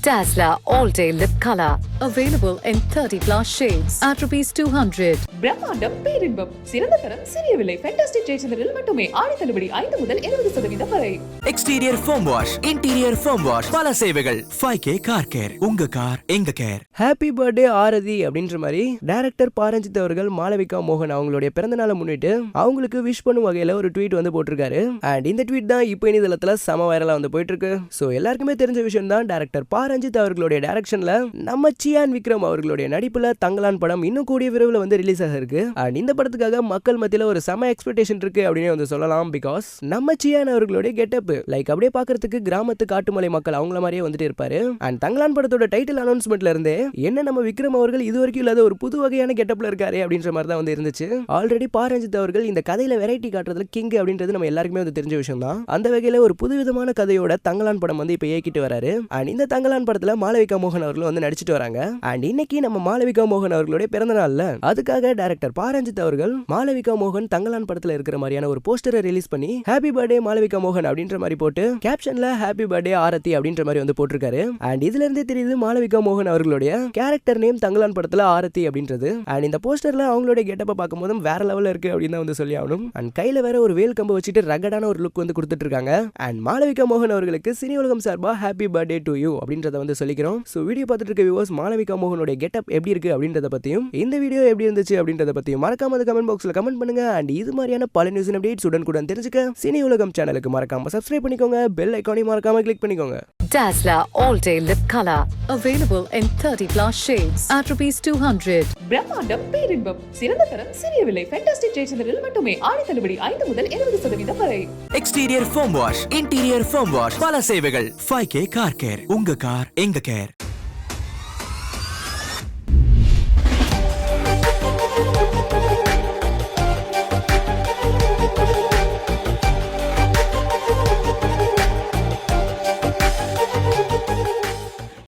Dazzler All Day Lip Color. Available in 30 plus shades at ₹200. பிரம்மாண்டம் பேரின்பம் சிறந்த தரம் சிறிய விலை ஃபேண்டாஸ்டிக் ஜெயச்சந்திரில் மட்டுமே ஆடி தள்ளுபடி 5 முதல் 20% வரை. Exterior foam wash, interior foam wash, பல சேவைகள். 5K கார் கேர், உங்க கார் எங்க கேர். ஹாப்பி பர்த்டே ஆரதி அப்படின்ற மாதிரி டைரக்டர் பாரஞ்சித் அவர்கள் மாளவிகா மோகன் அவங்களுடைய பிறந்த நாளை முன்னிட்டு அவங்களுக்கு விஷ் பண்ணும் வகையில ஒரு ட்வீட் வந்து போட்டிருக்காரு. அண்ட் இந்த ட்வீட் தான் இப்போ இணையதளத்துல செம வைரலா வந்து போயிட்டு இருக்கு. சோ எல்லாருக்குமே தெரிஞ்ச விஷயம் தான், டைரக்டர் பாரஞ்சித் அவர்களுடைய டைரக்ஷன்ல நம்ம சியான் விக்ரம் அவர்களுடைய நடிப்புல தங்கலான் படம் இன்னும் கூடிய விரைவில் வந்து ரிலீஸ் ஆக இருக்கு. அண்ட் இந்த படத்துக்காக மக்கள் மத்தியில ஒரு செம எக்ஸ்பெக்டேஷன் இருக்கு அப்படின்னு வந்து சொல்லலாம். பிகாஸ் நம்ம சியான் அவர்களுடைய கெட்டப் லைக் அப்படியே பாக்குறதுக்கு கிராமத்து காட்டுமலை மக்கள் அவங்கள மாதிரியே வந்துட்டு இருப்பாரு. அண்ட் தங்கலான் படத்தோட டைட்டில் அனௌன்ஸ்மெண்ட்ல இருந்தே என்ன நம்ம விக்ரம் அவர்கள் இது வரைக்கும் இல்லாத ஒரு புது வகையான கெட்டப்ல இருக்காரு அப்படின்ற மாதிரி தான் வந்து இருந்துச்சு. ஆல்ரெடி பாரஞ்சித் அவர்கள் இந்த கதையில வெரைட்டி காட்டுறதுல கிங் அப்படின்றது நம்ம எல்லாருக்குமே வந்து தெரிஞ்ச விஷயம் தான். அந்த வகையில ஒரு புதுவிதமான கதையோட தங்கலான் படம் வந்து இப்ப இயக்கிட்டு வராரு. அண்ட் இந்த தங்கலான் படத்துல மாளவிகா மோகன் அவர்கள் வந்து நடிச்சிட்டு வராங்க. அண்ட் இன்னைக்கு நம்ம மாளவிகா மோகன் அவர்களுடைய பிறந்த நாள்ல அதுக்காக டைரக்டர் பாரஞ்சித் அவர்கள் மாளவிகா மோகன் தங்கலான் படத்துல இருக்கிற மாதிரியான ஒரு போஸ்டரை ரிலீஸ் பண்ணி ஹாப்பி பர்த்டே மாளவிகா மோகன் அப்படின்ற மாதிரி போட்டு கேப்ஷன்ல ஹாப்பி பர்த்டே ஆரத்தி அப்படின்ற மாதிரி வந்து போட்டிருக்காரு. அண்ட் இதுல இருந்தே தெரியுது மாளவிகா மோகன் அவர்களுடைய கேரக்டர் நேம் தங்கலான் படத்துல ஆரத்தி அப்படின்றது. அண்ட் இந்த போஸ்டர்ல அவங்களுடைய கெட்டப்ப பார்க்கும்போது வேற லெவல்ல இருக்கு அப்படின்னு தான் வந்து சொல்லி ஆகணும். அண்ட் கையில வேற ஒரு வேல் கம்பு வச்சுட்டு ரகடான ஒரு லுக் வந்து கொடுத்துட்டு இருக்காங்க. அண்ட் மாளவிகா மோகன் அவர்களுக்கு சினி உலகம் சார்பா ஹாப்பி பர்த்டே டு யூ அப்படின்றத வந்து சொல்லிக்கிறோம். சோ வீடியோ பார்த்துட்டு இருக்க வியூவர்ஸ் மாளவிகா மோகனுடைய கெட்டப் எப்படி இருக்கு அப்படின்றத பத்தியும் இந்த வீடியோ எப்படி இருந்துச்சு அப்படின்றத பத்தியும் மறக்காம கமெண்ட் பாக்ஸ்ல கமெண்ட் பண்ணுங்க. அண்ட் இது மாதிரியான பல நியூஸ் அப்டேட்ஸ் உடனுக்குடன் தெரிஞ்சுக்க சினி உலகம் சேனலுக்கு மறக்காம சப்ஸ்கிரைப் பண்ணிக்கோங்க. பெல் ஐகானையும் மறக்காம கிளிக் பண்ணிக்கோங்க. Dazzler All Day Lip Color. Available in 30 plus shades at ₹200. பிரம்மாண்டம் பேரின்பம் சிறந்த தரம் சிறிய விலை ஃபேண்டாஸ்டிக் ஜெயச்சந்திரில் மட்டுமே ஆடி தள்ளுபடி 5 முதல் 20% வரை. Exterior foam wash, interior foam wash, பல சேவைகள். 5K கார் கேர், உங்க கார் எங்க கேர்.